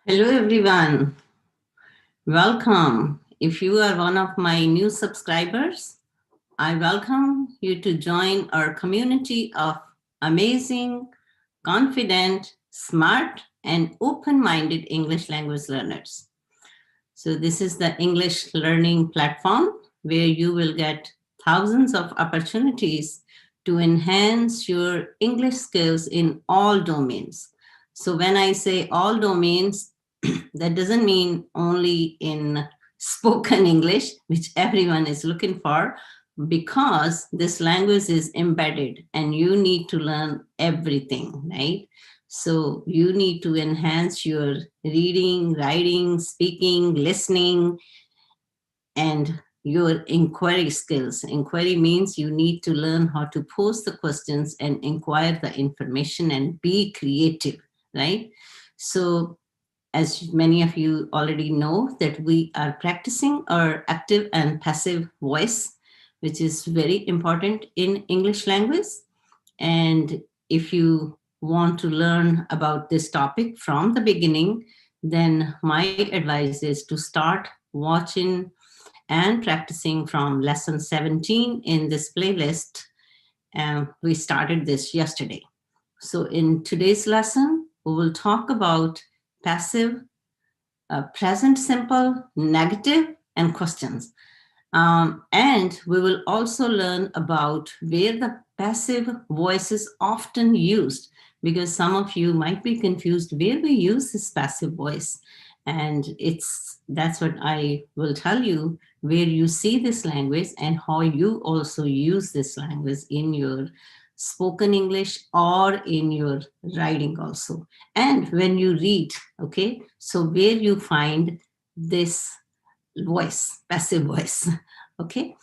Hello everyone, welcome. If you are one of my new subscribers, I welcome you to join our community of amazing, confident, smart, and open-minded English language learners. So this is the English learning platform where you will get thousands of opportunities to enhance your English skills in all domains. So when I say all domains, that doesn't mean only in spoken English, which everyone is looking for, because this language is embedded and you need to learn everything, right? So you need to enhance your reading, writing, speaking, listening, and your inquiry skills. Inquiry means you need to learn how to pose the questions and inquire the information and be creative, right? So as many of you already know, that we are practicing our active and passive voice, which is very important in English language. And if you want to learn about this topic from the beginning, then my advice is to start watching and practicing from lesson 17 in this playlist. We started this yesterday. So in today's lesson, we will talk about passive, present simple, negative, and questions. And we will also learn about where the passive voice is often used, because some of you might be confused where we use this passive voice. And that's what I will tell you, where you see this language and how you also use this language in your spoken English or in your writing also. And when you read, okay, so where you find this voice, passive voice. Okay,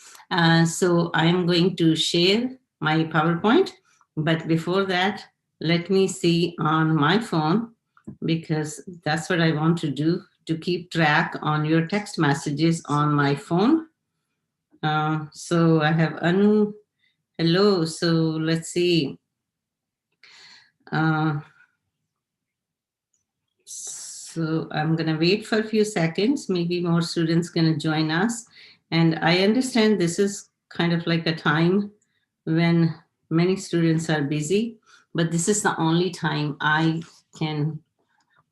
so I am going to share my PowerPoint, but before that, let me see on my phone, because that's what I want to do, to keep track on your text messages on my phone. So I have Anu. Hello. So let's see. So I'm going to wait for a few seconds. Maybe more students going to join us. And I understand this is kind of like a time when many students are busy, but this is the only time I can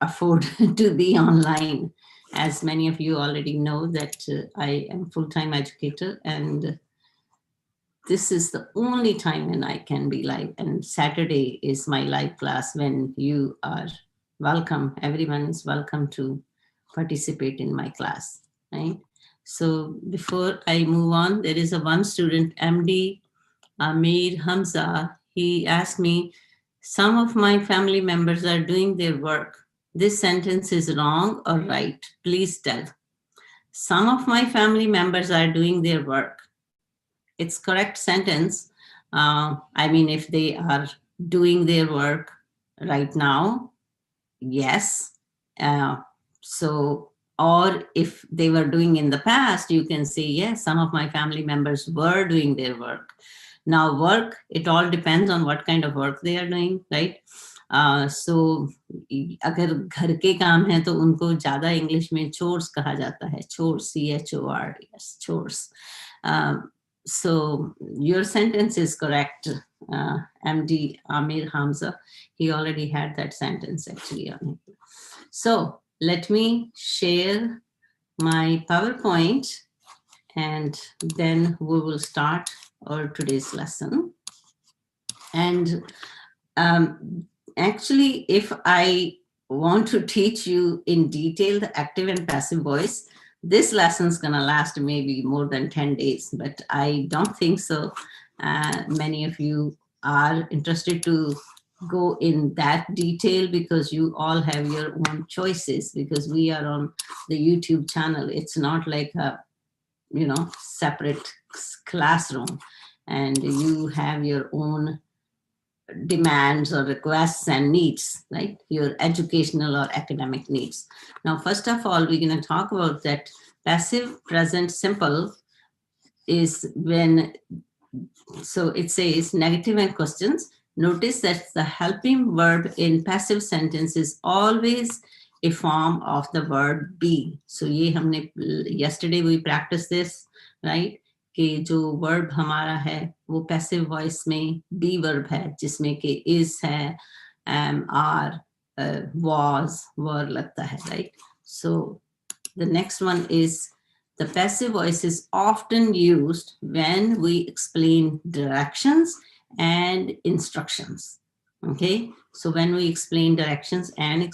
afford to be online. As many of you already know that I am full-time educator, and this is the only time when I can be live. And Saturday is my live class when you are welcome. Everyone is welcome to participate in my class, right? So before I move on, there is a one student, MD Amir Hamza. He asked me, some of my family members are doing their work. This sentence is wrong or right? Please tell. Some of my family members are doing their work. It's correct sentence. I mean, if they are doing their work right now, yes. So, or if they were doing in the past, you can say, yes, some of my family members were doing their work. Now, work, it all depends on what kind of work they are doing, right? So, अगर घर के काम हैं तो उनको ज़्यादा English में chores कहा जाता है, chores, CHORS, chores. So your sentence is correct, MD Amir Hamza. He already had that sentence actually on it. So let me share my PowerPoint, and then we will start our today's lesson. And actually, if I want to teach you in detail the active and passive voice, this lesson is going to last maybe more than 10 days, but I don't think so. Many of you are interested to go in that detail because you all have your own choices, because we are on the YouTube channel. It's not like a, separate classroom, and you have your own demands or requests and needs, right? Your educational or academic needs. Now, first of all, we're going to talk about that passive present simple is when, so it says negative and questions. Notice that the helping verb in passive sentence is always a form of the verb be. So ये हमने yesterday we practiced this, right? कि जो verb हमारा है वो passive voice में be verb है, जिसमें कि is है, am, are, was, were लगता है, right? So the next one is the passive voice is often used when we explain directions and instructions. Okay, so when we explain directions and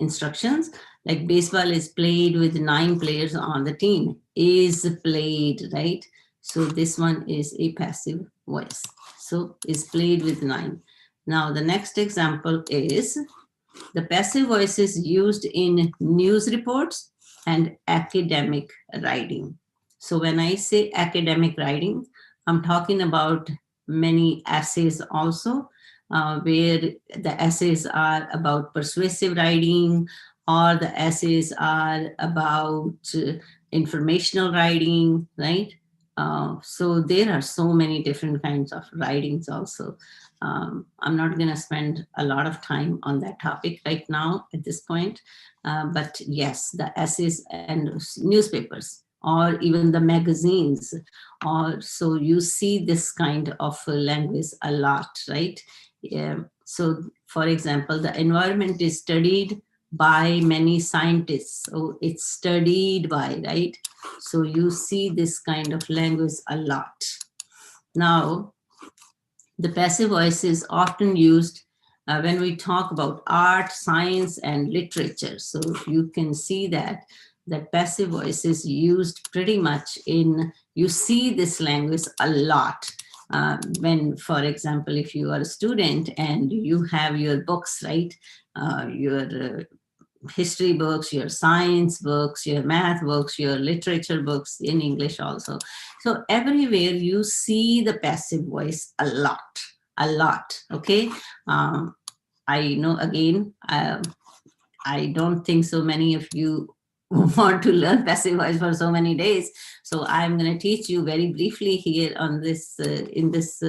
instructions, like baseball is played with 9 players on the team, is played, right? So this one is a passive voice. So is played with 9. Now the next example is the passive voice is used in news reports and academic writing. So when I say academic writing, I'm talking about many essays also, where the essays are about persuasive writing, or the essays are about informational writing, right? So there are so many different kinds of writings also. I'm not going to spend a lot of time on that topic right now at this point, but yes, the essays and newspapers, or even the magazines, or so you see this kind of language a lot, right? Yeah. So for example, the environment is studied by many scientists, so it's studied by, right? So you see this kind of language a lot. Now the passive voice is often used when we talk about art, science, and literature. So you can see that passive voice is used pretty much in, you see this language a lot. When, for example, if you are a student and you have your books, right? Your history books, your science books, your math books, your literature books in English also. So everywhere you see the passive voice a lot, okay? I know, again, I don't think so many of you want to learn passive voice for so many days. So I'm going to teach you very briefly here on this, in this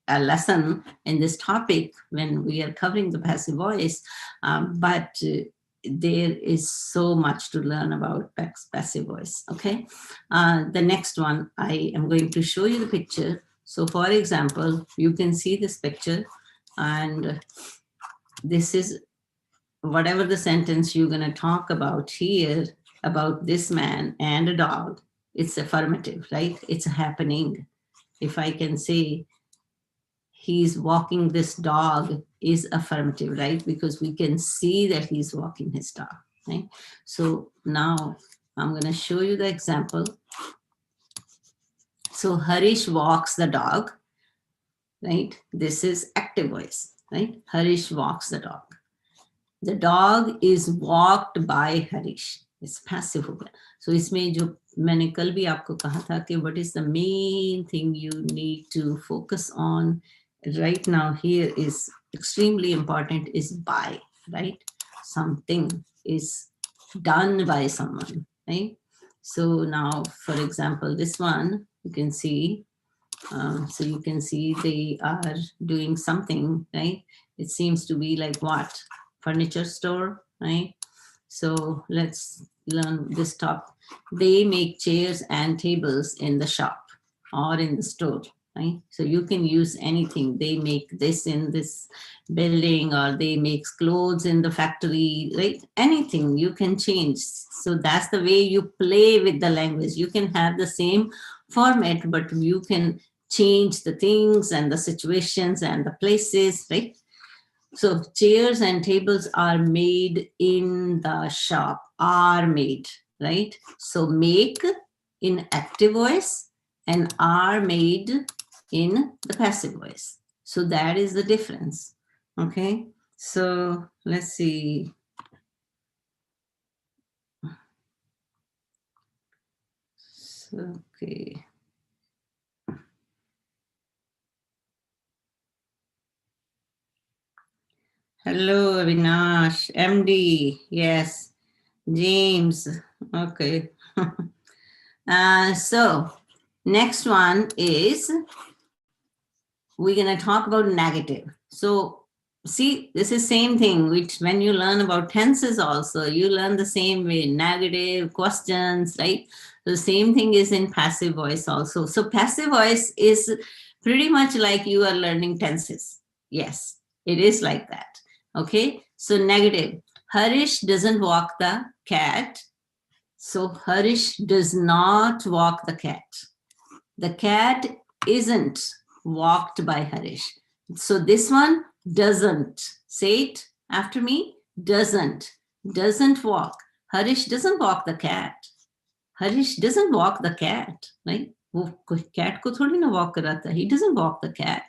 lesson, in this topic, when we are covering the passive voice. But there is so much to learn about passive voice, okay? The next one, I am going to show you the picture. So for example, you can see this picture, and this is whatever the sentence you're going to talk about here about this man and a dog. It's affirmative, right? It's happening. If I can say he's walking this dog is affirmative, right? Because we can see that he's walking his dog, right? So now I'm going to show you the example. So Harish walks the dog, right? This is active voice, right? Harish walks the dog. The dog is walked by Harish. It's passive हो गया. So इसमें जो मैंने कल भी आपको कहा था कि what is the main thing you need to focus on right now here is extremely important is by, right? Something is done by someone, right? So now, for example, this one, you can see, so you can see they are doing something, right? It seems to be like what? Furniture store, right? So let's learn this top. They make chairs and tables in the shop or in the store, right? So you can use anything. They make this in this building, or they make clothes in the factory, right? Anything you can change. So that's the way you play with the language. You can have the same format, but you can change the things and the situations and the places, right? So chairs and tables are made in the shop, are made, right? So make in active voice and are made in the passive voice. So that is the difference, okay? So let's see. So, okay. Hello, Avinash, MD, yes, James, okay. So next one is, we're going to talk about negative. So See, this is same thing, which when you learn about tenses also, you learn the same way, negative, questions, right? The same thing is in passive voice also. So passive voice is pretty much like you are learning tenses. Yes, it is like that. Okay, so negative. Harish doesn't walk the cat. So Harish does not walk the cat. The cat isn't walked by Harish. So this one doesn't. Say it after me. Doesn't. Doesn't walk. Harish doesn't walk the cat. Harish doesn't walk the cat. Right? वो cat को थोड़ी ना walk कराता. He doesn't walk the cat.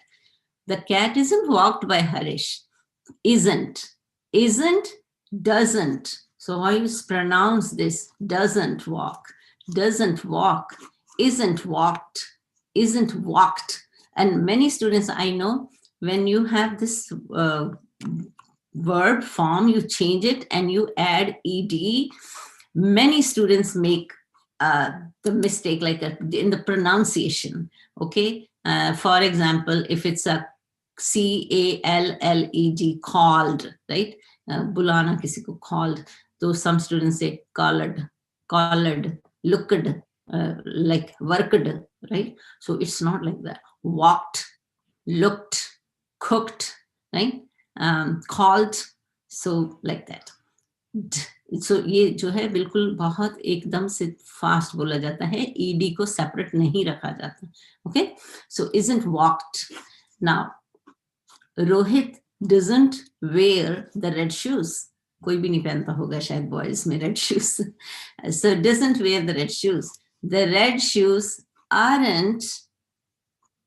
The cat isn't walked by Harish. Isn't. Isn't. Doesn't. So how you pronounce this? Doesn't walk. Doesn't walk. Isn't walked. Isn't walked. And many students I know, when you have this verb form, you change it and you add ed. Many students make the mistake like in the pronunciation. Okay, for example, if it's a called, called, right? Bulana kisi ko called. So some students say collared, looked, like worked, right? So it's not like that. Walked, looked, cooked, right? Called, so like that. So ये जो है बिल्कुल बहुत एकदम से fast बोला जाता है, ed को सेपरेट नहीं रखा जाता. Okay, so isn't walked. Now Rohit doesn't wear the red shoes. कोई भी नहीं पहनता होगा शायद boys में red shoes. So doesn't wear the red shoes. The red shoes aren't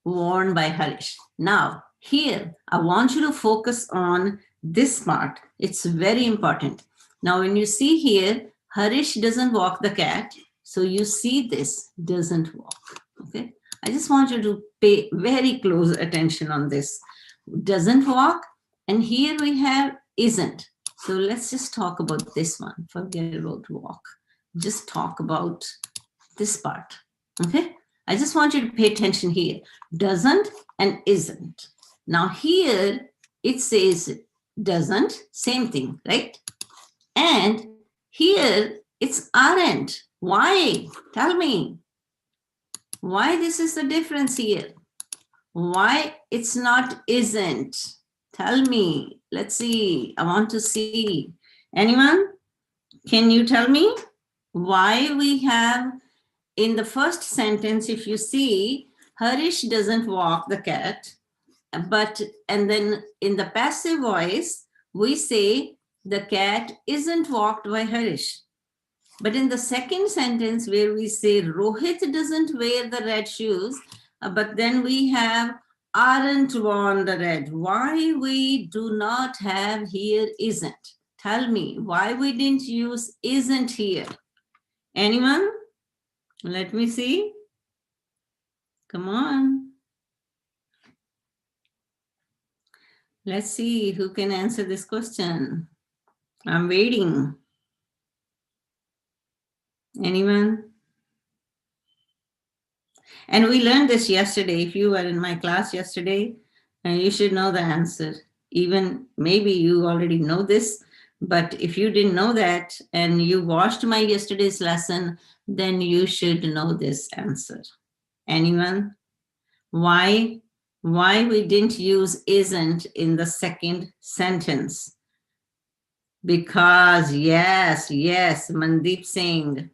worn by Harish. Now here I want you to focus on this part. It's very important. Now when you see here, Harish doesn't walk the cat. So you see this, doesn't walk. Okay, I just want you to pay very close attention on this. Doesn't walk, and here we have isn't. So let's just talk about this one. Forget about walk. Just talk about this part. Okay, I just want you to pay attention here. Doesn't and isn't. Now here it says doesn't, same thing, right? And here it's aren't. Why? Tell me. Why this is the difference here? Why it's not isn't? Tell me. Let's see. I want to see. Anyone? Can you tell me why we have in the first sentence, if you see, Harish doesn't walk the cat, but and then in the passive voice, we say the cat isn't walked by Harish. But in the second sentence where we say Rohit doesn't wear the red shoes, but then we have aren't worn the red. Why we do not have here isn't? Tell me why we didn't use isn't here. Anyone? Let me see. Come on. Let's see who can answer this question. I'm waiting. Anyone? And we learned this yesterday. If you were in my class yesterday, you should know the answer. Even maybe you already know this, but if you didn't know that and you watched my yesterday's lesson, then you should know this answer. Anyone? Why we didn't use isn't in the second sentence? Because yes, Mandeep Singh.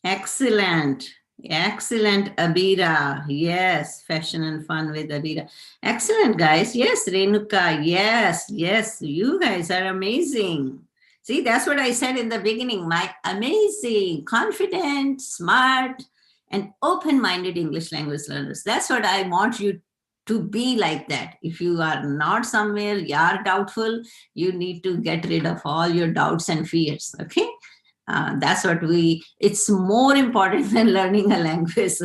Excellent, Abira. Yes, fashion and fun with Abira. Excellent, guys. Yes, Renuka. Yes, you guys are amazing. See, that's what I said in the beginning. My amazing, confident, smart, and open-minded English language learners. That's what I want you to be like that. If you are not somewhere, you are doubtful, you need to get rid of all your doubts and fears, okay? That's what it's more important than learning a language,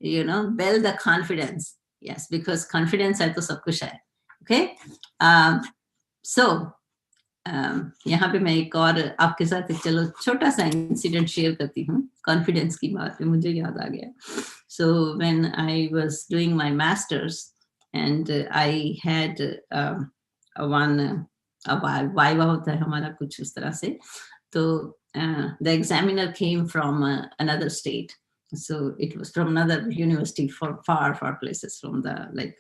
build the confidence. Yes, because confidence hai to sab kuch hai. Okay. So, यहाँ पे मैं एक और आपके साथ चलो छोटा सा इंसिडेंट शेयर करती हूँ कॉन्फिडेंस की बात पे मुझे याद आ गया. So when I was doing my master's and I had one viva होता है हमारा कुछ उस तरह से, तो the examiner came from another state, so it was from another university, for far places from the like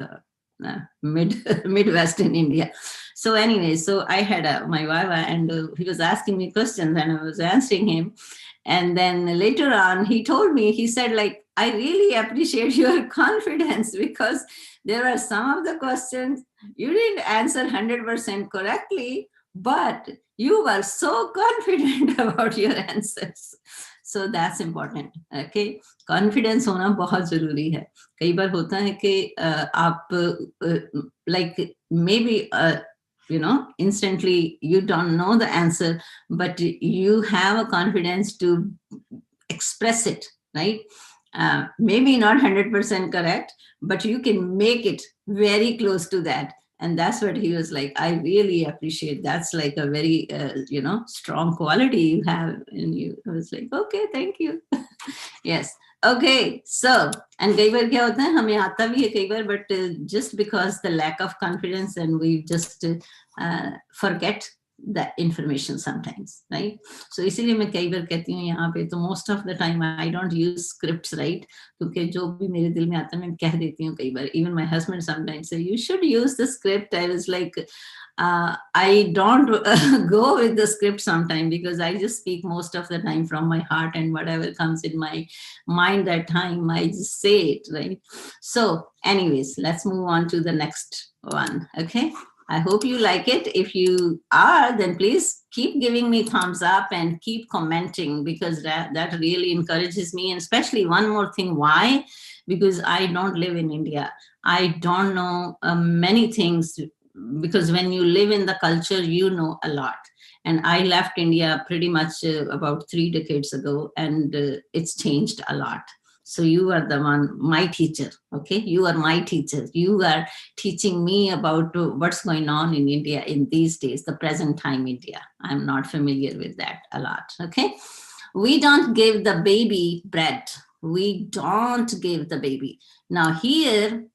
Midwest in India. So anyway, so I had my viva, and he was asking me questions and I was answering him. And then later on, he told me, he said, like, I really appreciate your confidence, because there are some of the questions you didn't answer 100% correctly, but you were so confident about your answers. So that's important. Okay, confidence होना बहुत जरूरी है. कई बार होता है कि आप like maybe you know, instantly you don't know the answer, but you have a confidence to express it, right? Maybe not 100% correct, but you can make it very close to that. And that's what he was like, I really appreciate. That's like a very, you know, strong quality you have in you. I was like, okay, thank you. Yes. Okay. So, and कई बार क्या होता है, हमें आता भी है कई बार, but just because the lack of confidence, and we just forget the information sometimes, right? So इसीलिए मैं कई बार कहती हूँ यहाँ पे, तो most of the time I don't use scripts, right? क्योंकि जो भी मेरे दिल में आता है मैं कह देती हूँ कई बार. Even my husband sometimes say, you should use the script. I was like, I don't go with the script sometimes, because I just speak most of the time from my heart, and whatever comes in my mind that time, I just say it, right? So anyways, let's move on to the next one. Okay, I hope you like it. If you are, then please keep giving me thumbs up and keep commenting, because that really encourages me. And especially one more thing, why? Because I don't live in India. I don't know many things, because when you live in the culture, you know a lot. And I left India pretty much about 3 decades ago, and it's changed a lot. So you are the one, my teacher, okay? You are my teacher. You are teaching me about what's going on in India in these days, the present time India. I'm not familiar with that a lot, okay? We don't give the baby bread. We don't give the baby. Now here,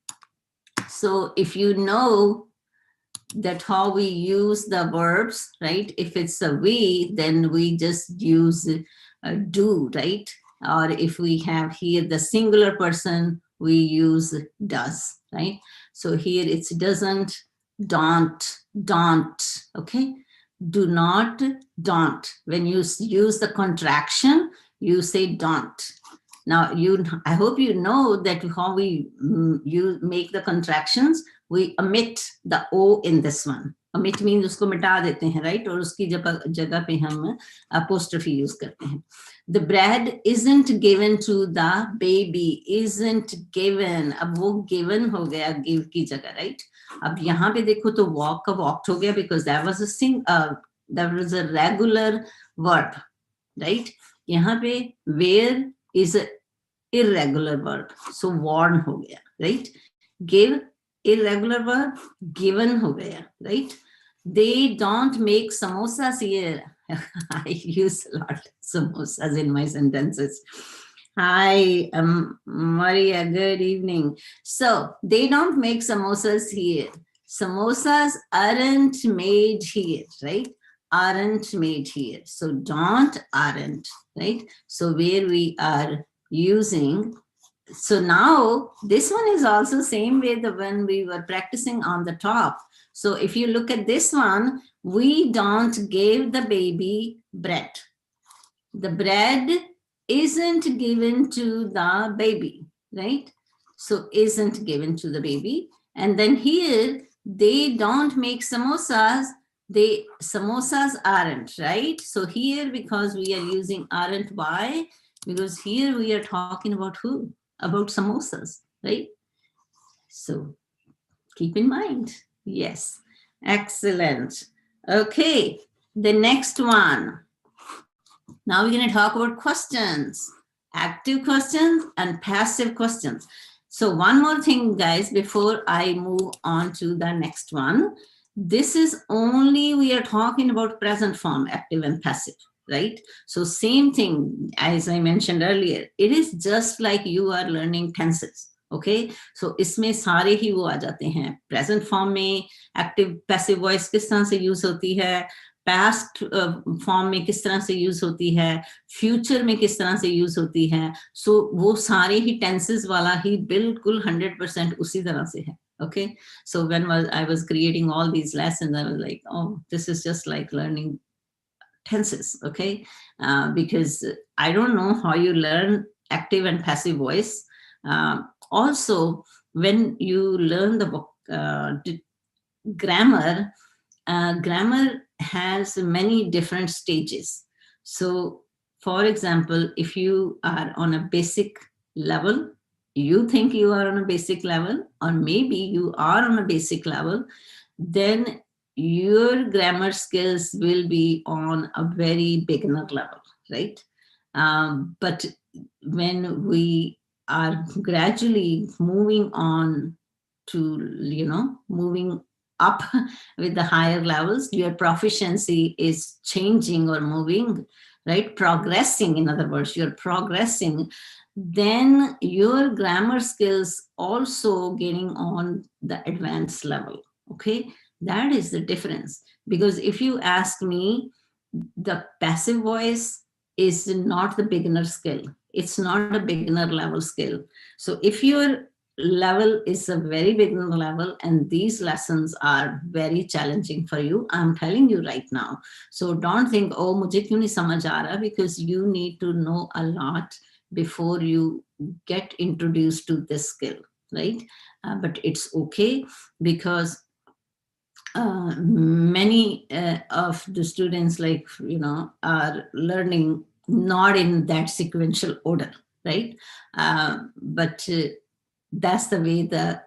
so if you know that how we use the verbs, right? If it's a we, then we just use do, right? Or if we have here the singular person, we use does, right? So here it's doesn't, don't, okay? Do not, don't. When you use the contraction, you say don't. Now, I hope you know that how we you make the contractions. We omit the O in this one. Omit means उसको मिटा देते हैं, right? और उसकी जगह पे हम apostrophe use करते हैं. The bread isn't given to the baby. Isn't given. अब वो given हो गया give की जगह, right? अब यहाँ पे देखो तो walk का walked हो गया, because that was a regular verb, right? यहाँ पे where is a irregular verb, so worn हो गया, right? Give, irregular verb, given हो गया, right? They don't make samosas here. I use a lot of samosas in my sentences. Hi, Maria, good evening. So they don't make samosas here. Samosas aren't made here, right? Aren't made here. So don't, aren't, right? So where we are using, so now this one is also same way the when we were practicing on the top. So if you look at this one, we don't give the baby bread. The bread isn't given to the baby, right? So isn't given to the baby. And then here, they don't make samosas. Samosas aren't, right? So here, because we are using aren't, why? Because here we are talking about who? About samosas, right? So keep in mind. Yes, excellent. Okay, the next one. Now we're going to talk about questions, active questions and passive questions. So one more thing, guys, before I move on to the next one. This is only, we are talking about present form, active and passive, right? So same thing, as I mentioned earlier, it is just like you are learning tenses, okay so इसमें सारे ही वो आ जाते हैं. Present form में active passive voice किस तरह से use होती है, पास्ट फॉर्म में किस तरह से यूज होती है, फ्यूचर में किस तरह से यूज होती है. सो वो सारे ही टेंसेस वाला ही बिल्कुल 100% उसी तरह से है. Okay, so when I was creating all these lessons, I was like, oh, this is just like learning tenses. Okay, because I don't know how you learn active and passive voice. Also, when you learn the grammar, grammar has many different stages. So, for example, if you are on a basic level, you think you are on a basic level, or maybe you are on a basic level, then your grammar skills will be on a very beginner level, right? But when we are gradually moving on to, moving up with the higher levels, your proficiency is changing or moving, right? Progressing, in other words, you're progressing. Then your grammar skills also getting on the advanced level. Okay, that is the difference. Because if you ask me, the passive voice is not the beginner skill. It's not a beginner level skill. So if your level is a very beginner level and these lessons are very challenging for you, I'm telling you right now. So don't think, oh, mujhe kyun nahi samajh aa raha, because you need to know a lot before you get introduced to this skill, right? But it's okay, because many of the students, like, are learning not in that sequential order, right? But that's the way, the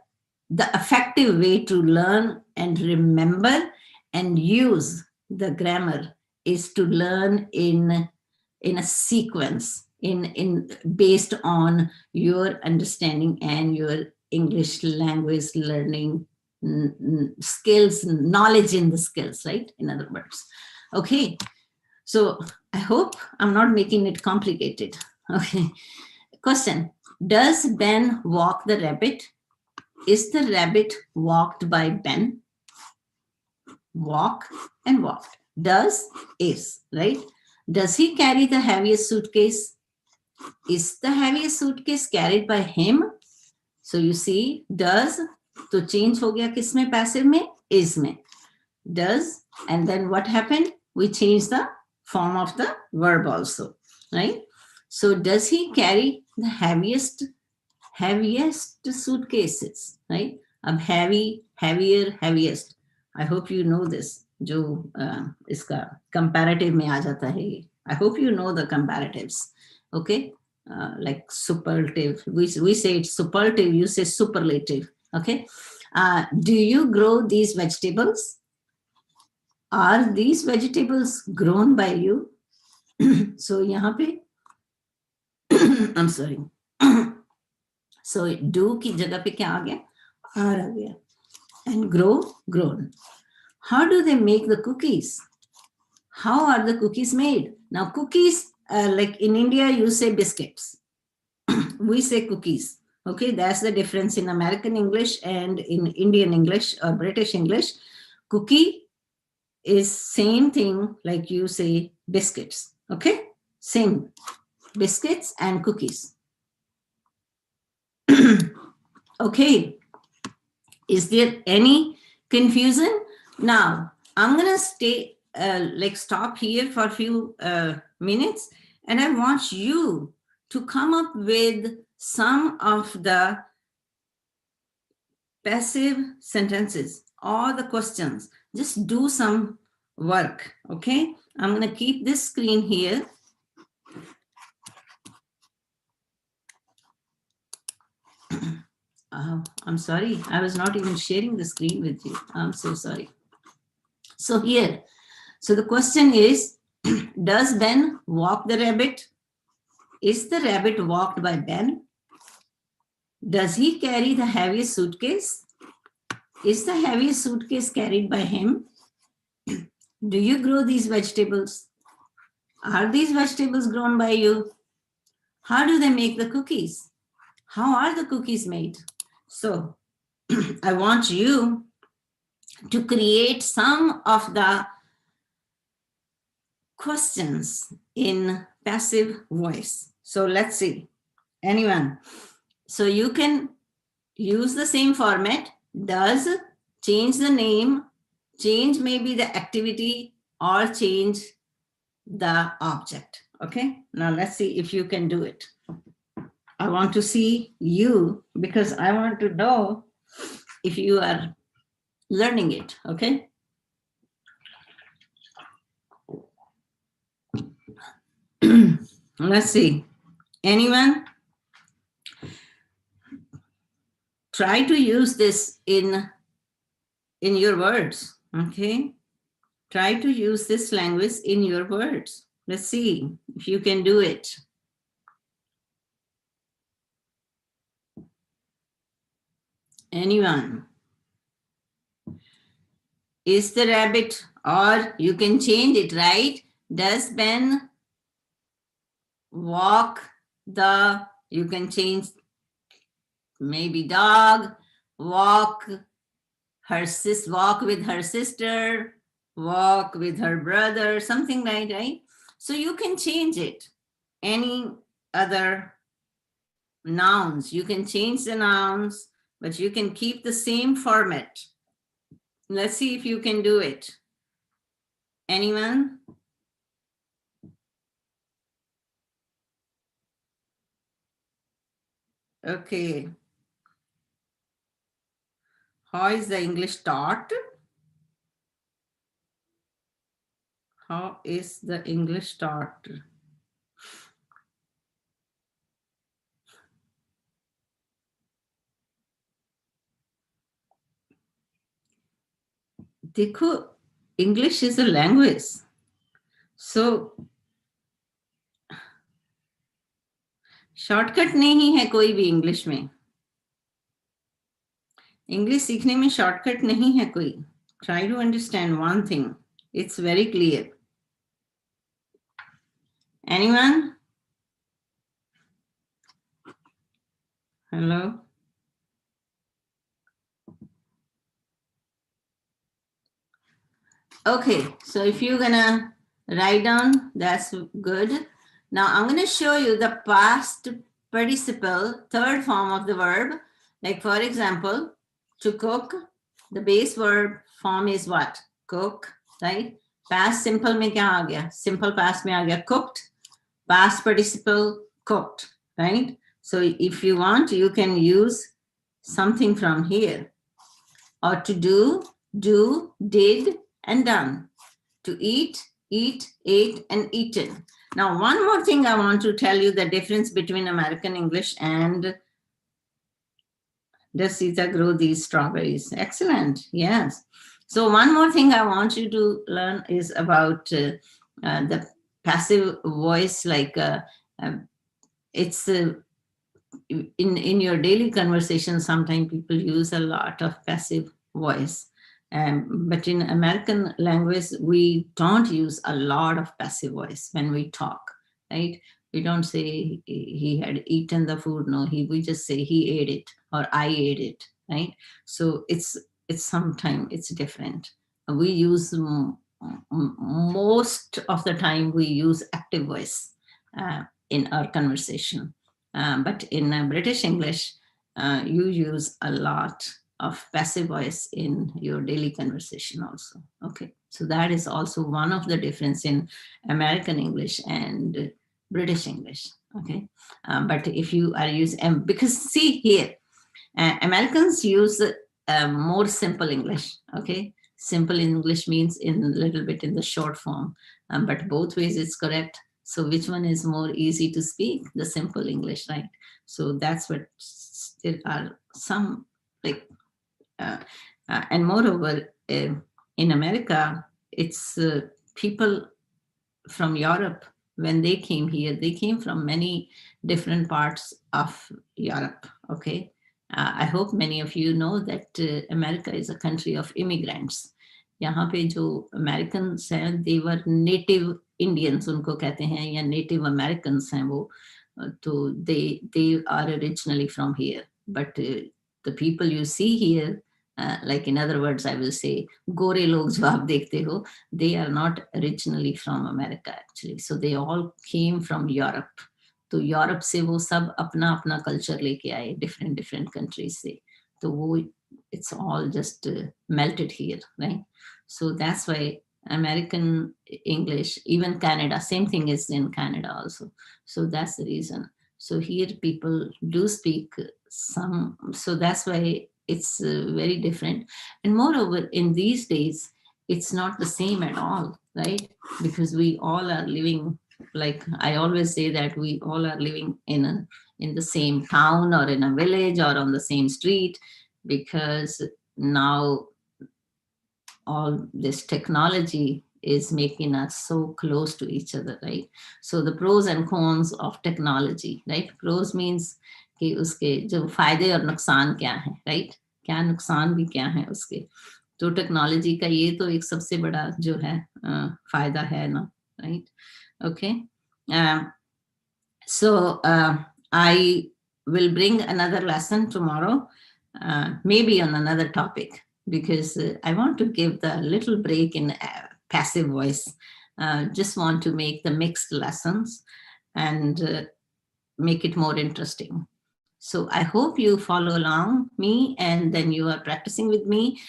effective way to learn and remember and use the grammar is to learn in a sequence, in based on your understanding and your English language learning skills, knowledge in the skills, right? In other words. Okay, so I hope I'm not making it complicated. Okay, question: does Ben walk the rabbit? Is the rabbit walked by Ben? Walk and walked. Does, is, right? Does he carry the heaviest suitcase? Is the heaviest suitcase carried by him? So you see, does, तो change हो गया किसमें, passive में, is में. Does, and then what happened? We changed the form of the verb also, right? So does he carry the heaviest suitcases, right? अब heavy, heavier, heaviest. I hope you know this. जो इसका comparative में आ जाता है ये. I hope you know the comparatives. Okay, like superlative. We say it's superlative. You say superlative. Okay. Do you grow these vegetables? Are these vegetables grown by you? So यहाँ पे I'm sorry. So do की जगह पे क्या आ गया? Are आ गया. And grow, grown. How do they make the cookies? How are the cookies made? Now cookies, like in India, you say biscuits. We say cookies. Okay, that's the difference in American English and in Indian English or British English. Cookie is same thing like you say biscuits. Okay, same, biscuits and cookies. Okay, is there any confusion? Now I'm gonna stay, stop here for a few minutes, and I want you to come up with some of the passive sentences or the questions. Just do some work. Okay, I'm going to keep this screen here. I'm sorry, I was not even sharing the screen with you. I'm so sorry. So here, so the question is, does Ben walk the rabbit? Is the rabbit walked by Ben? Does he carry the heaviest suitcase? Is the heaviest suitcase carried by him? Do you grow these vegetables? Are these vegetables grown by you? How do they make the cookies? How are the cookies made? So I want you to create some of the questions in passive voice. So let's see. Anyone? So you can use the same format. Does, change the name, change maybe the activity, or change the object. Okay, now let's see if you can do it. I want to see you because I want to know if you are learning it. Okay. Let's see. Anyone? Try to use this in your words. Okay. Try to use this language in your words. Let's see if you can do it. Anyone? Is the rabbit, or you can change it, right? Does Ben walk the, you can change maybe dog, walk with her sister, walk with her brother, something like that, right? So you can change it. Any other nouns, you can change the nouns, but you can keep the same format. Let's see if you can do it. Anyone? Okay. How is the English taught? How is the English taught? देखो, English is a language. So shortcut नहीं है कोई भी English में. English सीखने में shortcut नहीं है कोई. Try to understand one thing. It's very clear. Anyone? Hello? Okay, so if you're gonna write down, that's good. Now I'm gonna show you the past participle, third form of the verb. Like for example, to cook, the base verb form is what? Cook, right? Past simple में क्या आ गया? Simple past में आ गया cooked. Past participle cooked, right? So if you want, you can use something from here. Or to do, did, and done. To eat, ate, and eaten. Now, one more thing I want to tell you, the difference between American English and does Sita grow these strawberries? Excellent, yes. So one more thing I want you to learn is about the passive voice, like it's in your daily conversation, sometimes people use a lot of passive voice. But in American language, we don't use a lot of passive voice when we talk, right? We don't say he had eaten the food. No, we just say he ate it or I ate it, right? So it's sometimes it's different. We use most of the time we use active voice in our conversation. But in British English, you use a lot of passive voice in your daily conversation also. Okay, so that is also one of the difference in American English and British English. Okay, but if you are using, because see here, Americans use more simple English. Okay, simple English means in a little bit in the short form, but both ways it's correct. So which one is more easy to speak? The simple English, right? So that's what there are some like, and moreover, in America, it's people from Europe, when they came here, they came from many different parts of Europe, okay? I hope many of you know that America is a country of immigrants. यहाँ पे जो Americans हैं, they were native Indians, उनको कहते हैं, या native Americans हैं वो. So they are originally from here, but the people you see here, like in other words, I will say, गोरे लोग जो आप देखते हो, they are not originally from America actually. So they all came from Europe. तो Europe से वो सब अपना अपना कल्चर लेके आए डिफरेंट डिफरेंट कंट्रीज से. तो वो it's all just melted here, right? So that's why American English, even Canada, same thing is in Canada also. So that's the reason. So here people do speak some, so that's why it's very different. And moreover, in these days, it's not the same at all, right? Because we all are living, like I always say that we all are living in the same town or in a village or on the same street, because now all this technology is making us so close to each other, right? So the pros and cons of technology, right? Pros means कि उसके जो फायदे और नुकसान क्या हैं, right? क्या नुकसान भी क्या है उसके. तो टेक्नोलॉजी का ये तो एक सबसे बड़ा जो है फायदा है ना, right? Okay. So I will bring another lesson tomorrow, maybe on another topic, because I want to give the little break in passive voice. Just want to make the mixed lessons and make it more interesting. So I hope you follow along me and then you are practicing with me.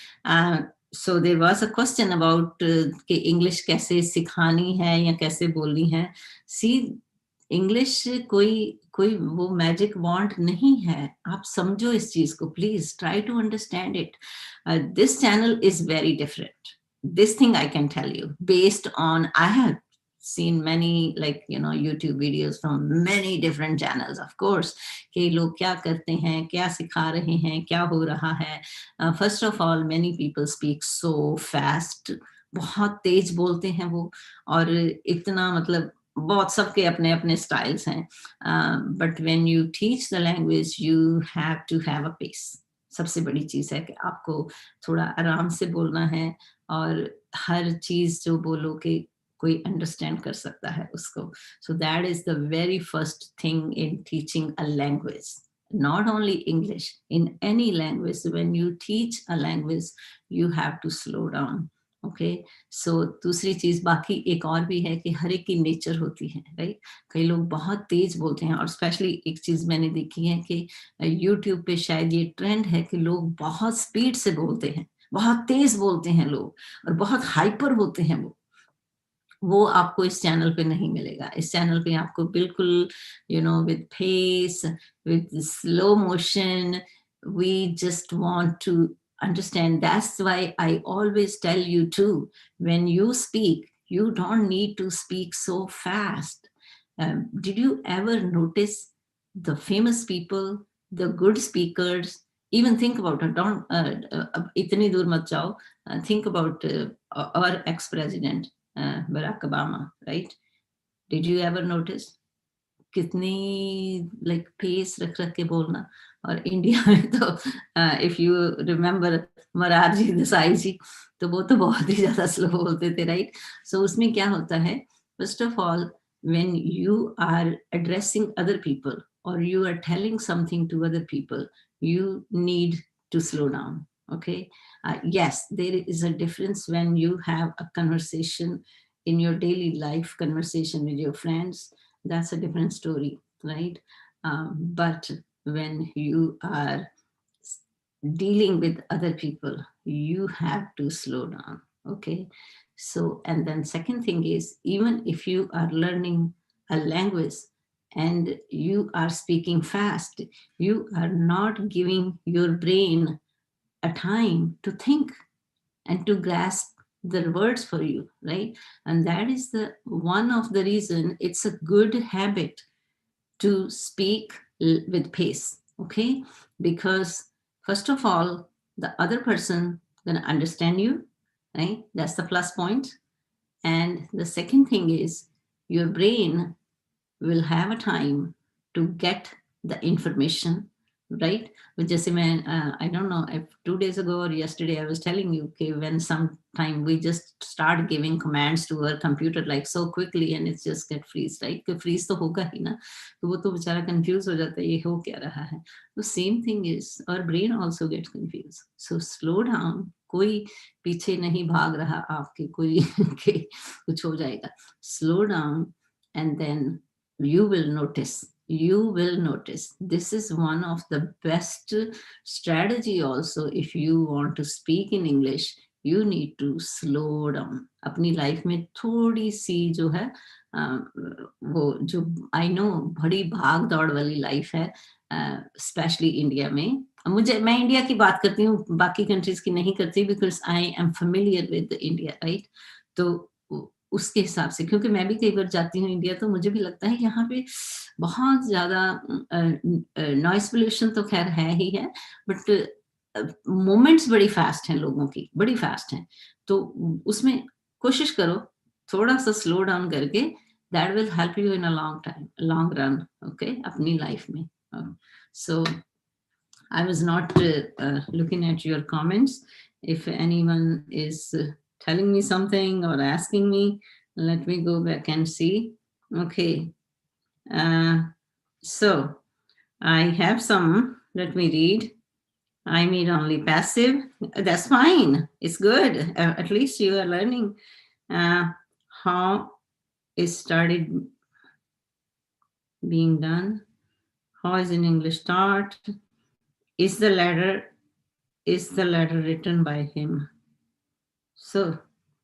So there was a question about कि English कैसे सिखानी है या कैसे बोलनी है. See, English कोई वो मैजिक वॉन्ड नहीं है. आप समझो इस चीज को, please try to understand it. This channel is very different. This thing I can tell you, based on I have seen many, like YouTube videos from many different channels, of course, कि लोग क्या करते हैं, क्या सिखा रहे हैं, क्या हो रहा है. First of all, many people speak so fast. बहुत तेज बोलते हैं वो, और इतना मतलब बहुत सबके अपने अपने स्टाइल्स हैं. But when you teach the language you have to have a pace. सबसे बड़ी चीज है कि आपको थोड़ा आराम से बोलना है, और हर चीज जो बोलो कि कोई अंडरस्टैंड कर सकता है उसको. So that is the very first thing in teaching a language. Not only English, in any language, when you teach a language, you have to slow down. Okay. So दूसरी चीज बाकी एक और भी है कि हर एक की नेचर होती है, राइट? कई लोग बहुत तेज बोलते हैं, और स्पेशली एक चीज मैंने देखी है कि यूट्यूब पे शायद ये ट्रेंड है कि लोग बहुत स्पीड से बोलते हैं, बहुत तेज बोलते हैं लोग, और बहुत हाइपर होते हैं. वो आपको इस चैनल पे नहीं मिलेगा. इस चैनल पे आपको बिल्कुल with pace, with slow motion. We just want to understand. That's why I always tell you too, when you speak, you don't need to speak so fast. Did you ever notice the famous people, the good speakers? Even think about it. Don't itni dur mat jao. Think about our ex-president Barack Obama, right? Did you ever notice कितनी like pace रख रख के बोलना? और India में तो if you remember Morarji Desai ji, तो वो तो बहुत ही ज्यादा स्लो बोलते थे, राइट? सो उसमें क्या होता है, first of all when you are addressing other people or you are telling something to other people, you need to slow down. Okay. Yes, there is a difference when you have a conversation in your daily life, conversation with your friends. That's a different story, right? But when you are dealing with other people, you have to slow down. Okay. So, and then second thing is, even if you are learning a language and you are speaking fast, you are not giving your brain a time to think and to grasp the words for you, right? And that is the one of the reason it's a good habit to speak with pace. Okay. Because first of all, the other person gonna understand you, right? That's the plus point. And the second thing is, your brain will have a time to get the information right? But जैसे मैं I don't know if 2 days ago or yesterday I was telling you okay, when sometime we just start giving commands to our computer like so quickly and it's just get freeze, right? कि freeze तो होगा ही ना, तो वो तो बेचारा confuse हो जाता है ये हो क्या रहा है. The same thing is our brain also gets confused. So slow down. कोई पीछे नहीं भाग रहा आपके कोई के कुछ हो जाएगा. Slow down and then you will notice. You will notice. This is one of the best strategy also if you want to speak in English. You need to slow down. अपनी लाइफ में थोड़ी सी जो है वो जो I know बड़ी भाग दौड़ वाली लाइफ है स्पेशली इंडिया में. मैं इंडिया की बात करती हूँ, बाकी कंट्रीज की नहीं करती because I am familiar with India, right? तो उसके हिसाब से, क्योंकि मैं भी कई बार जाती हूँ इंडिया तो मुझे भी लगता है यहाँ पे बहुत ज्यादा नॉइस पोल्यूशन तो खैर है ही है, बट मोमेंट्स बड़ी फास्ट हैं लोगों की, बड़ी फास्ट हैं. तो उसमें कोशिश करो थोड़ा सा स्लो डाउन करके, that will help you in a long run, okay, अपनी लाइफ में. सो I was not looking at your comments. If anyone is telling me something or asking me, let me go back and see. Okay. So I have some, let me read. I mean only passive. That's fine. It's good. At least you are learning how it started being done. How is in English start? Is the letter written by him? So,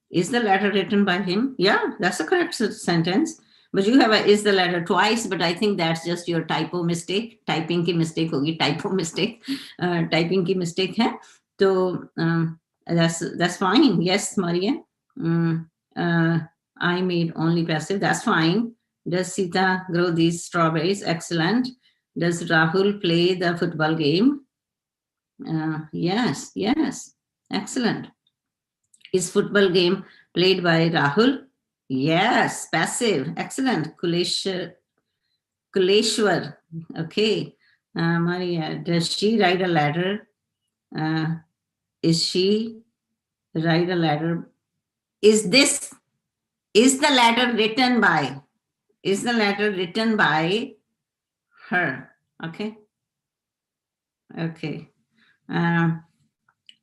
is the letter written by him? Yeah, that's a correct sentence. But you have a is the letter twice, but I think that's just your typo mistake. Typing की mistake होगी, typo mistake. Typing की mistake है. So, that's fine. Yes, Maria. I made only passive. That's fine. Does Sita grow these strawberries? Excellent. Does Rahul play the football game? Yes, excellent. Is football game played by Rahul? Yes, passive, excellent. Kuleshwar, okay. Maria, does she write a letter? Is she write a letter? Is the letter written by? Is the letter written by her? Okay.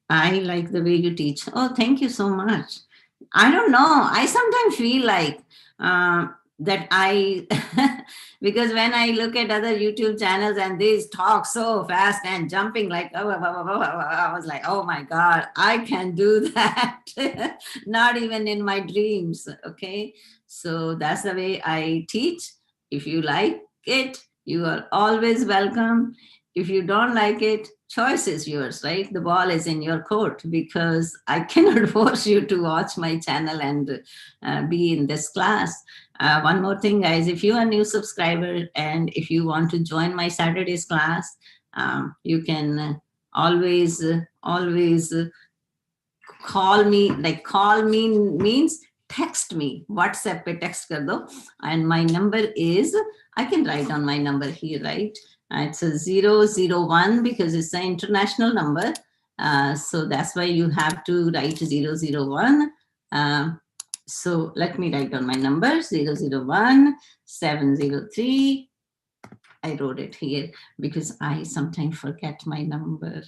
I like the way you teach. Oh, thank you so much. I don't know. I sometimes feel like that I, because when I look at other YouTube channels and they talk so fast and jumping like, oh, I was like, oh my God, I can do that. Not even in my dreams. Okay. So that's the way I teach. If you like it, you are always welcome. If you don't like it, choice is yours, right? The ball is in your court because I cannot force you to watch my channel and be in this class. One more thing, guys, if you are a new subscriber and if you want to join my Saturdays class, you can always call me. Like call me means text me. WhatsApp pe text kar do. And my number is, I can write on my number here, right? It's a 001 because it's an international number. So that's why you have to write 001. So let me write on my number 001 703. I wrote it here because I sometimes forget my number.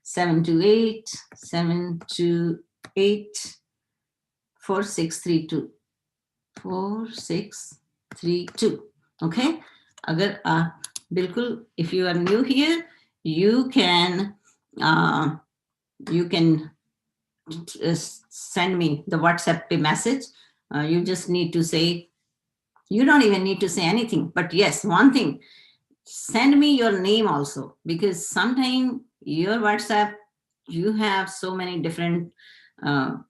728 4632. 4632. Okay. Agar bilkul, if you are new here, you can send me the WhatsApp message. You just need to say, you don't even need to say anything, but yes, one thing, send me your name also, because sometimes your WhatsApp, you have so many different, can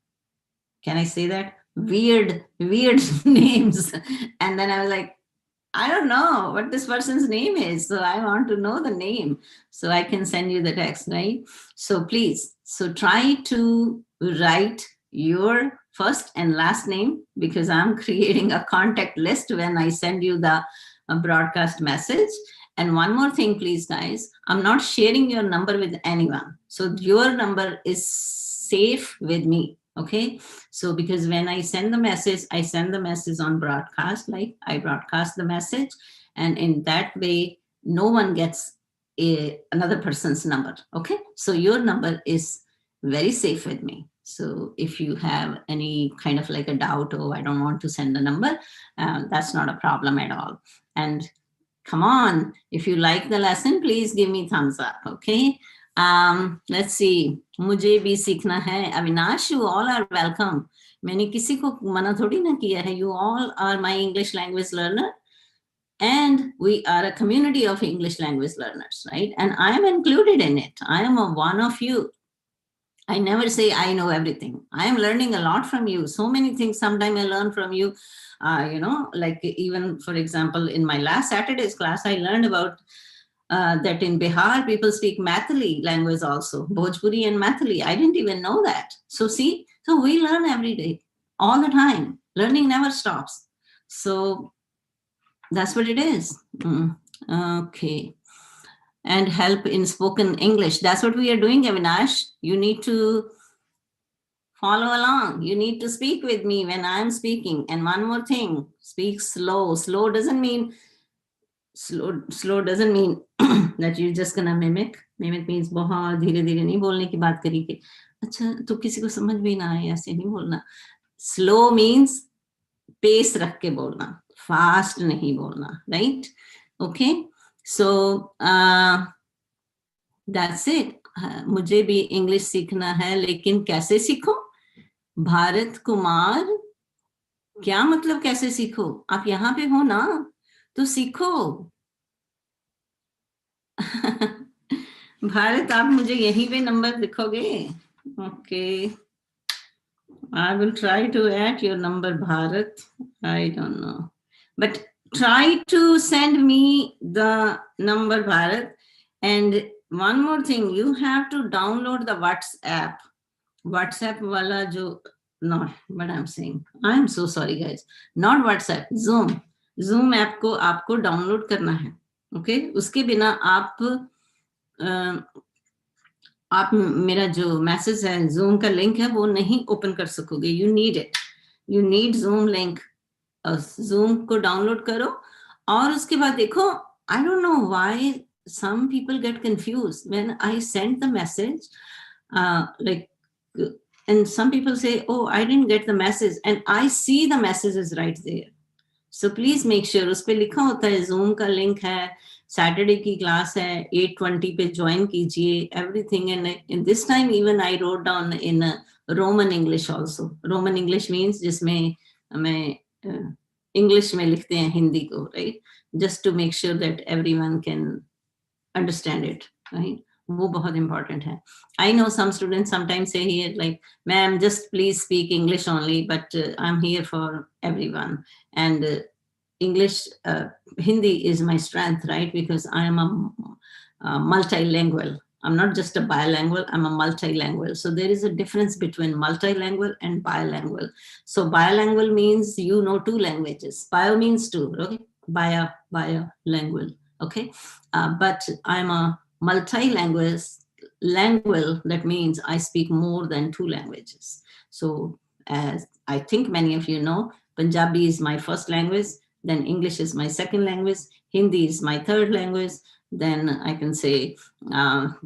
I say that? Weird names. And then I was like, I don't know what this person's name is. So I want to know the name so I can send you the text, right? So please, so try to write your first and last name because I'm creating a contact list when I send you the broadcast message. And one more thing, please, guys, I'm not sharing your number with anyone. So your number is safe with me. Okay. So because when I send the message, I send the message on broadcast, like I broadcast the message. And in that way, no one gets another person's number. Okay. So your number is very safe with me. So if you have any kind of like a doubt, oh, I don't want to send the number, that's not a problem at all. And come on, if you like the lesson, please give me thumbs up. Okay. Let's see. मुझे भी सीखना है. Avinash, you all are welcome. मैंने किसी को मना थोड़ी ना किया है. You all are my English language learner. And we are a community of English language learners, right? And I am included in it. I am one of you. I never say I know everything. I am learning a lot from you. So many things. Sometimes I learn from you. Like even, for example, in my last Saturday's class, I learned about that in Bihar, people speak Maithili language also, Bhojpuri and Maithili. I didn't even know that. So see, so we learn every day, all the time. Learning never stops. So that's what it is. Okay. And help in spoken English. That's what we are doing, Avinash. You need to follow along. You need to speak with me when I'm speaking. And one more thing, speak slow. Slow doesn't mean that you're just gonna mimic. Mimic means बहुत धीरे धीरे नहीं बोलने की बात करी के अच्छा तो किसी को समझ भी ना आए ऐसे नहीं बोलना. Slow means pace रख के बोलना, fast नहीं बोलना, right? Okay. So that's it. मुझे भी इंग्लिश सीखना है, लेकिन कैसे सीखो? भारत कुमार, क्या मतलब कैसे सीखो? आप यहाँ पे हो ना, तो सीखो. भारत, आप मुझे यहीं पे नंबर लिखोगे? Okay. I will try to add your number, Bharat. I don't know. But try to send me the number, Bharat. And one more thing, you have to download the WhatsApp. WhatsApp wala jo, not what I'm saying. I'm so sorry, guys. Not WhatsApp, Zoom. Zoom app को आपको download करना है. Okay? उसके बिना आप मेरा जो message है, जूम का लिंक है, वो नहीं ओपन कर सकोगे. You need it. You need zoom link. Zoom को डाउनलोड करो और उसके बाद देखो. I don't know why some people get confused when I send the message, and some people say, oh, I didn't get the message, and I see the message is right there. So please make sure उस पे लिखा होता है zoom का link है, Saturday की class है, 8:20 पे ज्वाइन कीजिए, everything. And in this time even I wrote down in Roman English also. Roman English means जिसमें हमें इंग्लिश में लिखते हैं हिंदी को, right? Just to make sure that everyone can understand it, right? वो बहुत इंपॉर्टेंट है. I know some students sometimes say here like, ma'am just please speak English only, but I am here for everyone. And English, Hindi is my strength, right? Because I am a multilingual. I'm not just a bilingual, I'm a multilingual. So there is a difference between multilingual and bilingual. So bilingual means you know two languages. Bio means two, okay? Bilingual, okay? But I'm a multilingual. That means I speak more than two languages. So as I think many of you know, Punjabi is my first language, then English is my second language, Hindi is my third language, then I can say,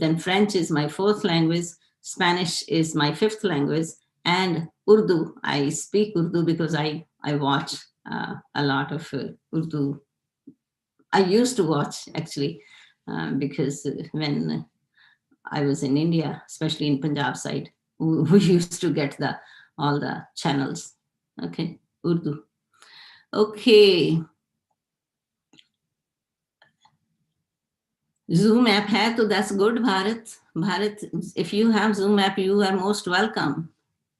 then French is my fourth language, Spanish is my fifth language, and Urdu. I speak Urdu because I watch a lot of Urdu. I used to watch actually, because when I was in India, especially in Punjab side, we used to get all the channels. Okay. Urdu. Okay. Zoom app hai, so that's good, Bharat. Bharat, if you have Zoom app, you are most welcome.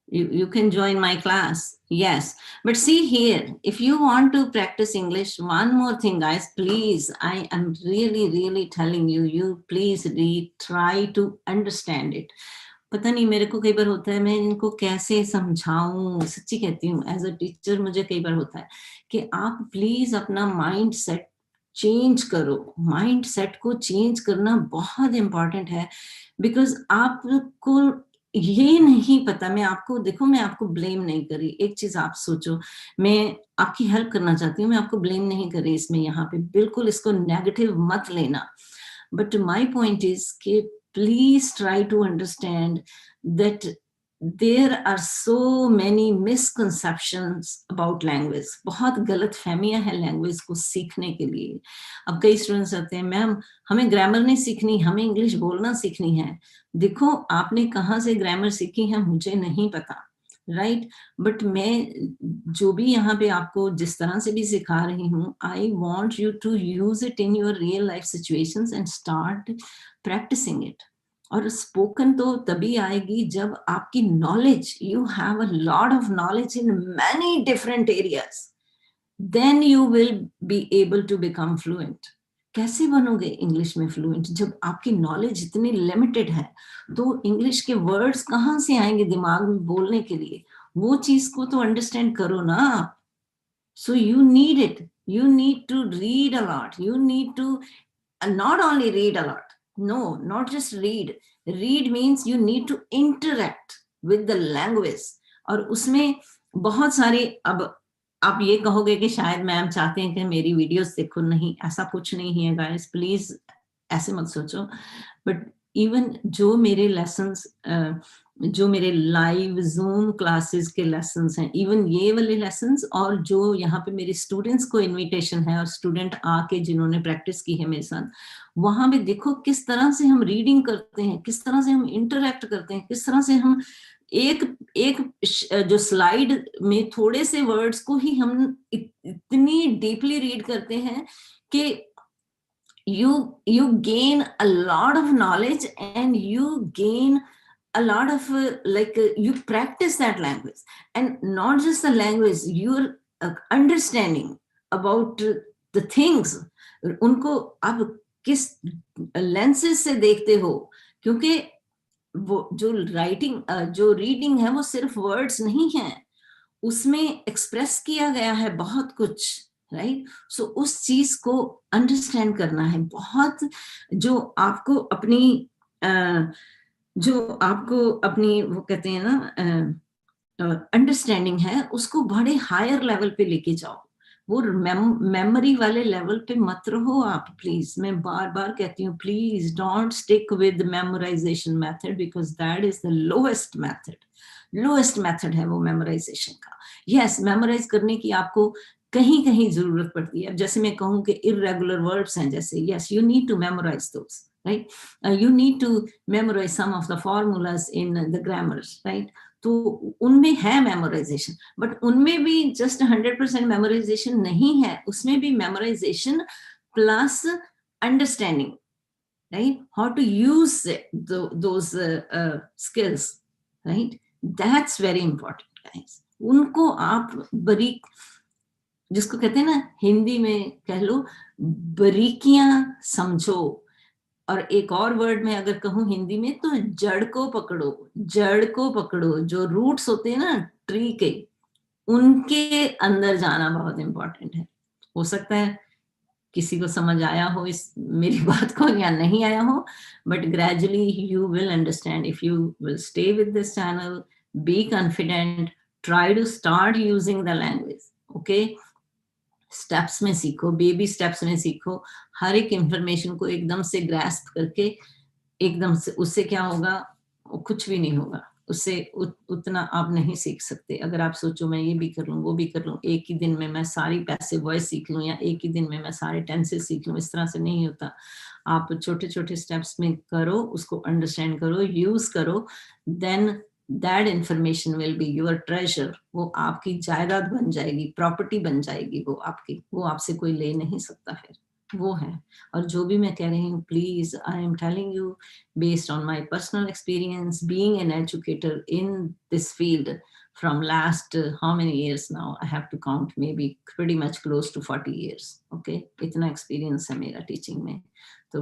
You can join my class. Yes. But see here, if you want to practice English, one more thing, guys, please, I am really, really telling you please try to understand it. पता नहीं मेरे को कई बार होता है, मैं इनको कैसे समझाऊं. सच्ची कहती हूँ, एज अ टीचर मुझे कई बार होता है कि आप प्लीज अपना माइंड सेट चेंज करो, माइंड सेट को चेंज करना बहुत इंपॉर्टेंट है, बिकॉज आपको ये नहीं पता, मैं आपको ब्लेम नहीं कर रही, एक चीज आप सोचो, मैं आपकी हेल्प करना चाहती हूँ, मैं आपको ब्लेम नहीं कर रही इसमें, यहाँ पे बिल्कुल इसको नेगेटिव मत लेना, बट माई पॉइंट इज कि please try to understand that there are so many misconceptions about language, बहुत गलत फहमियां हैं लैंग्वेज को सीखने के लिए। अब कई स्टूडेंट्स आते हैं, मैम हमें ग्रामर नहीं सीखनी, हमें इंग्लिश बोलना सीखनी है। देखो आपने कहाँ से ग्रामर सीखी है मुझे नहीं पता, राइट, बट मैं जो भी यहाँ पे आपको जिस तरह से भी सिखा रही हूँ, I want you to use it in your real life situations and start practising it. और स्पोकन तो तभी आएगी जब आपकी knowledge, you have a lot of knowledge in many different areas, then you will be able to become fluent. कैसे बनोगे English में fluent जब आपकी नॉलेज इतनी लिमिटेड है? तो इंग्लिश के वर्ड्स कहाँ से आएंगे दिमाग में बोलने के लिए? वो चीज को तो अंडरस्टैंड करो ना। So you need it, you need to read a lot, you need to not only read a lot, no, not just read means you need to interact with the language। और उसमें बहुत सारे, अब आप ये कहोगे कि शायद मैम चाहते हैं कि मेरी वीडियोस देखो, नहीं ऐसा कुछ नहीं है गाइस, प्लीज ऐसे मत सोचो, बट इवन जो मेरे लेसन्स, जो मेरे लाइव जूम क्लासेस के लेसन्स हैं, इवन ये वाले लेसन्स, और जो यहाँ पे मेरे स्टूडेंट्स को इनविटेशन है और स्टूडेंट आके जिन्होंने प्रैक्टिस की है मेरे साथ, वहां पे देखो किस तरह से हम रीडिंग करते हैं, किस तरह से हम इंटरैक्ट करते हैं, किस तरह से हम एक एक जो स्लाइड में थोड़े से वर्ड्स को ही हम इतनी डीपली रीड करते हैं कि you gain a lot of knowledge and you gain a lot of you practice that language, and not just the language, your understanding about the things, उनको आप किस lenses से देखते हो, क्योंकि वो जो राइटिंग, जो रीडिंग है वो सिर्फ वर्ड्स नहीं है, उसमें एक्सप्रेस किया गया है बहुत कुछ, राइट। सो उस चीज को अंडरस्टैंड करना है बहुत, जो आपको अपनी वो कहते हैं ना अंडरस्टैंडिंग है, उसको बड़े हायर लेवल पे लेके जाओ, वो मेमोरी वाले लेवल पे मत रहो आप, प्लीज। मैं बार बार कहती हूँ, please don't stick with memorisation method, because that is the lowest method है वो मेमोराइजेशन का। यस, मेमोराइज करने की आपको कहीं कहीं जरूरत पड़ती है। अब जैसे मैं कहूँ कि इर्रेगुलर वर्ब्स हैं, जैसे yes, you need to memorise those, right, you need to memorise some of the formulas in the grammars, right. तो उनमें है मेमोराइजेशन, बट उनमें भी जस्ट 100% मेमोराइजेशन नहीं है, उसमें भी memorisation plus understanding, right, how to use those skills, right, that's very important guys। उनको आप बारीक, जिसको कहते हैं ना हिंदी में कह लो बारीकियां समझो, और एक और वर्ड में अगर कहूँ हिंदी में तो जड़ को पकड़ो, जो रूट्स होते हैं ना ट्री के, उनके अंदर जाना बहुत इंपॉर्टेंट है। हो सकता है किसी को समझ आया हो इस मेरी बात को या नहीं आया हो, but gradually you will understand if you will stay with this channel, be confident, try to start using the language, okay. Steps में सीखो, बेबी स्टेप्स में सीखो, हर एक इंफॉर्मेशन को एकदम से ग्रैस्प करके एकदम से, उससे क्या होगा, कुछ भी नहीं होगा उससे, उतना आप नहीं सीख सकते। अगर आप सोचो मैं ये भी कर लूँ, वो भी कर लूँ, एक ही दिन में मैं सारी पैसिव वॉइस सीख लूँ, या एक ही दिन में मैं सारे टेंसेस सीख लूँ, इस तरह से नहीं होता। आप छोटे छोटे स्टेप्स में करो, उसको अंडरस्टैंड करो, यूज करो, then that information will be your treasure. वो आपकी जायदाद बन जाएगी, प्रॉपर्टी बन जाएगी, वो आपकी, वो आपसे कोई ले नहीं सकता फिर, वो है। और जो भी मैं कह रही हूँ, please I am telling you based on my personal experience being an educator in this field from last how many years now, I have to count, maybe pretty much close to 40 years, okay, इतना experience है मेरा teaching में। तो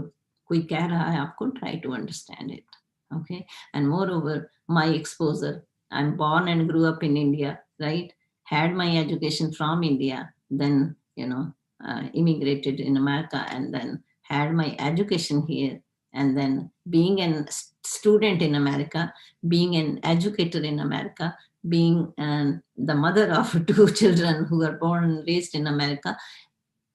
कोई कह रहा है आपको, try to understand it, okay। And moreover, my exposure, I'm born and grew up in India, right, had my education from India, then you know immigrated in America and then had my education here, and then being a student in America, being an educator in America, being the mother of 2 children who are born and raised in America,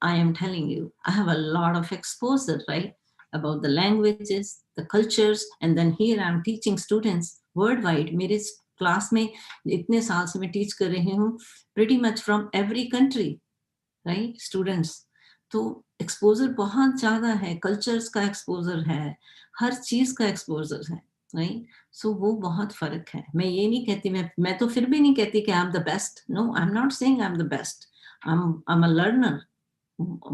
I am telling you, I have a lot of exposure, right? About the languages, the cultures, and then here I'm teaching students worldwide. मेरे class में इतने साल से मैं teach कर रही हूँ pretty much from every country, right? Students. तो एक्सपोजर बहुत ज़्यादा है, कल्चर्स का एक्सपोजर है, हर चीज़ का एक्सपोजर है, राइट? सो वो बहुत फ़र्क है. मैं ये नहीं कहती, मैं तो फिर भी नहीं कहती कि I am the best. No, I am not saying I am the best. I am a learner,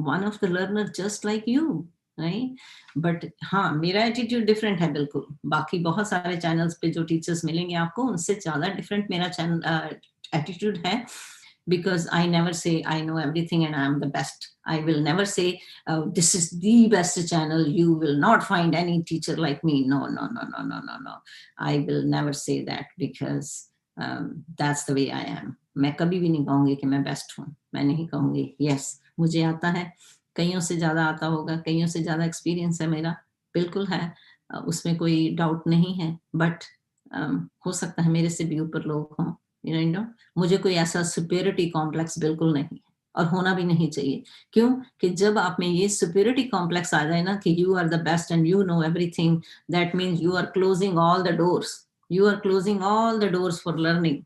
one of the learner just like you, right? But हाँ, मेरा एटीट्यूड डिफरेंट है बिल्कुल. बाकी बहुत सारे चैनल्स पे जो टीचर्स मिलेंगे आपको, उनसे ज़्यादा डिफरेंट मेरा चैनल एटीट्यूड है, because I never say I know everything and I'm the best. I will never say this is the best channel. You will not find any teacher like me. No, no, no, no, no, no, no. I will never say that because that's the way I am. मैं कभी भी नहीं कहूँगी कि मैं best हूँ. मैं नहीं कहूँगी yes मुझे आता है, कईयों से ज़्यादा आता होगा, कईयों से ज़्यादा एक्सपीरियंस है मेरा, बिल्कुल है, उसमें कोई डाउट नहीं है. बट हो सकता है मेरे से भी ऊपर लोग हों, you know, मुझे कोई ऐसा सुपीरियरिटी कॉम्प्लेक्स बिल्कुल नहीं है और होना भी नहीं चाहिए. क्यों? कि जब आप में ये सुपीरियरिटी कॉम्प्लेक्स आ जाए ना कि you are the best and you know everything, that means you are closing all the doors. You are closing all the doors for learning.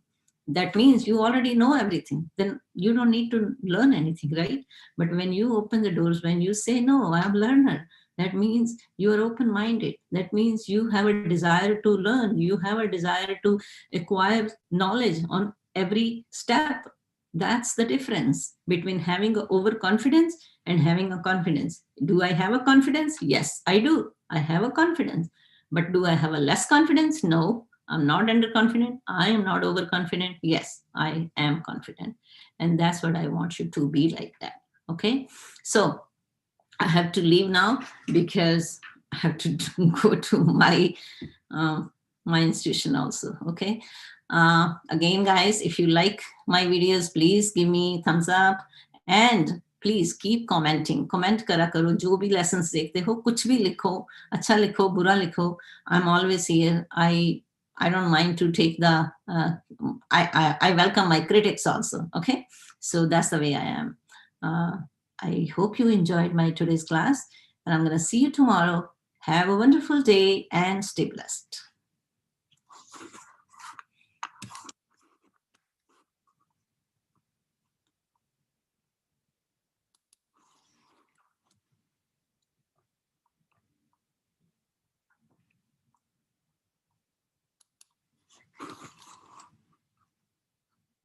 That means you already know everything. Then you don't need to learn anything, right? But when you open the doors, when you say, no, I am a learner, that means you are open-minded. That means you have a desire to learn. You have a desire to acquire knowledge on every step. That's the difference between having overconfidence and having a confidence. Do I have a confidence? Yes, I do. I have a confidence. But do I have a less confidence? No. I'm not underconfident. I am not overconfident. Yes, I am confident. And that's what I want you to be like that. Okay. So I have to leave now because I have to go to my institution also. Okay. Again, guys, if you like my videos, please give me thumbs up and please keep commenting. Comment करा करो, जो भी lessons देखते हो, कुछ भी लिखो, अच्छा लिखो, बुरा लिखो. I am always here. I don't mind to take the, I welcome my critics also, okay? So that's the way I am. I hope you enjoyed my today's class, and I'm going to see you tomorrow. Have a wonderful day and stay blessed.